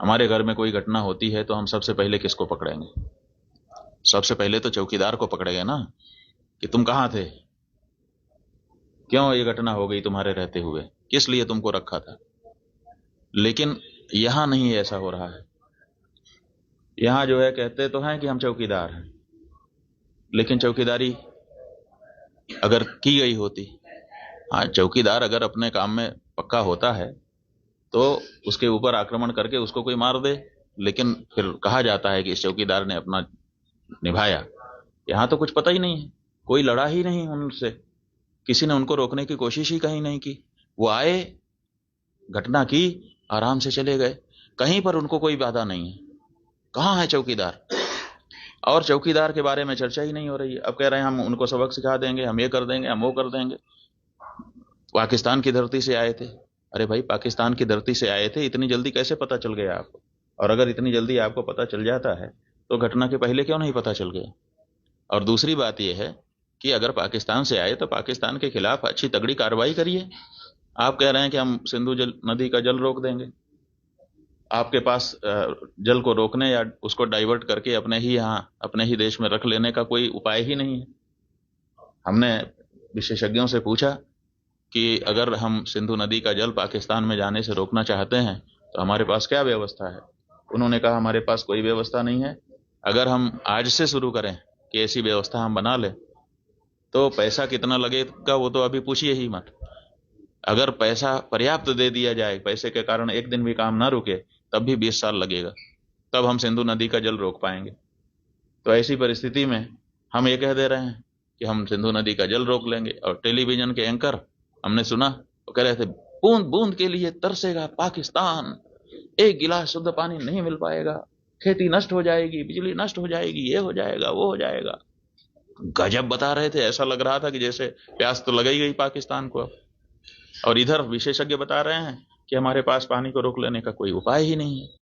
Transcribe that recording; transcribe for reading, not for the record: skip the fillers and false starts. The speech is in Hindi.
हमारे घर में कोई घटना होती है तो हम सबसे पहले किसको पकड़ेंगे? सबसे पहले तो चौकीदार को पकड़ेंगे ना, कि तुम कहां थे, क्यों ये घटना हो गई तुम्हारे रहते हुए, किस लिए तुमको रखा था। लेकिन यहां नहीं ऐसा हो रहा है। यहां जो है कहते तो हैं कि हम चौकीदार हैं, लेकिन चौकीदारी अगर की गई होती, हाँ चौकीदार अगर अपने काम में पक्का होता है तो उसके ऊपर आक्रमण करके उसको कोई मार दे, लेकिन फिर कहा जाता है कि इस चौकीदार ने अपना निभाया। यहां तो कुछ पता ही नहीं है, कोई लड़ा ही नहीं उनसे, किसी ने उनको रोकने की कोशिश ही कहीं नहीं की। वो आए, घटना की, आराम से चले गए, कहीं पर उनको कोई बाधा नहीं है। कहाँ है चौकीदार? और चौकीदार के बारे में चर्चा ही नहीं हो रही है। अब कह रहे हैं हम उनको सबक सिखा देंगे, हम ये कर देंगे, हम वो कर देंगे। पाकिस्तान की धरती से आए थे। अरे भाई, पाकिस्तान की धरती से आए थे, इतनी जल्दी कैसे पता चल गया आपको? और अगर इतनी जल्दी आपको पता चल जाता है तो घटना के पहले क्यों नहीं पता चल गया? और दूसरी बात यह है कि अगर पाकिस्तान से आए तो पाकिस्तान के खिलाफ अच्छी तगड़ी कार्रवाई करिए। आप कह रहे हैं कि हम सिंधु नदी का जल रोक देंगे। आपके पास जल को रोकने या उसको डाइवर्ट करके अपने ही यहाँ अपने ही देश में रख लेने का कोई उपाय ही नहीं है। हमने विशेषज्ञों से पूछा कि अगर हम सिंधु नदी का जल पाकिस्तान में जाने से रोकना चाहते हैं तो हमारे पास क्या व्यवस्था है। उन्होंने कहा हमारे पास कोई व्यवस्था नहीं है। अगर हम आज से शुरू करें कि ऐसी व्यवस्था हम बना लें तो पैसा कितना लगेगा वो तो अभी पूछिए ही मत। अगर पैसा पर्याप्त दे दिया जाए, पैसे के कारण एक दिन भी काम ना रुके, तब भी 20 साल लगेगा, तब हम सिंधु नदी का जल रोक पाएंगे। तो ऐसी परिस्थिति में हम ये कह दे रहे हैं कि हम सिंधु नदी का जल रोक लेंगे। और टेलीविजन के एंकर हमने सुना, वो कह रहे थे बूंद बूंद के लिए तरसेगा पाकिस्तान, एक गिलास शुद्ध पानी नहीं मिल पाएगा, खेती नष्ट हो जाएगी, बिजली नष्ट हो जाएगी, ये हो जाएगा, वो हो जाएगा। गजब बता रहे थे, ऐसा लग रहा था कि जैसे प्यास तो लग ही गई पाकिस्तान को। और इधर विशेषज्ञ बता रहे हैं कि हमारे पास पानी को रोक लेने का कोई उपाय ही नहीं है।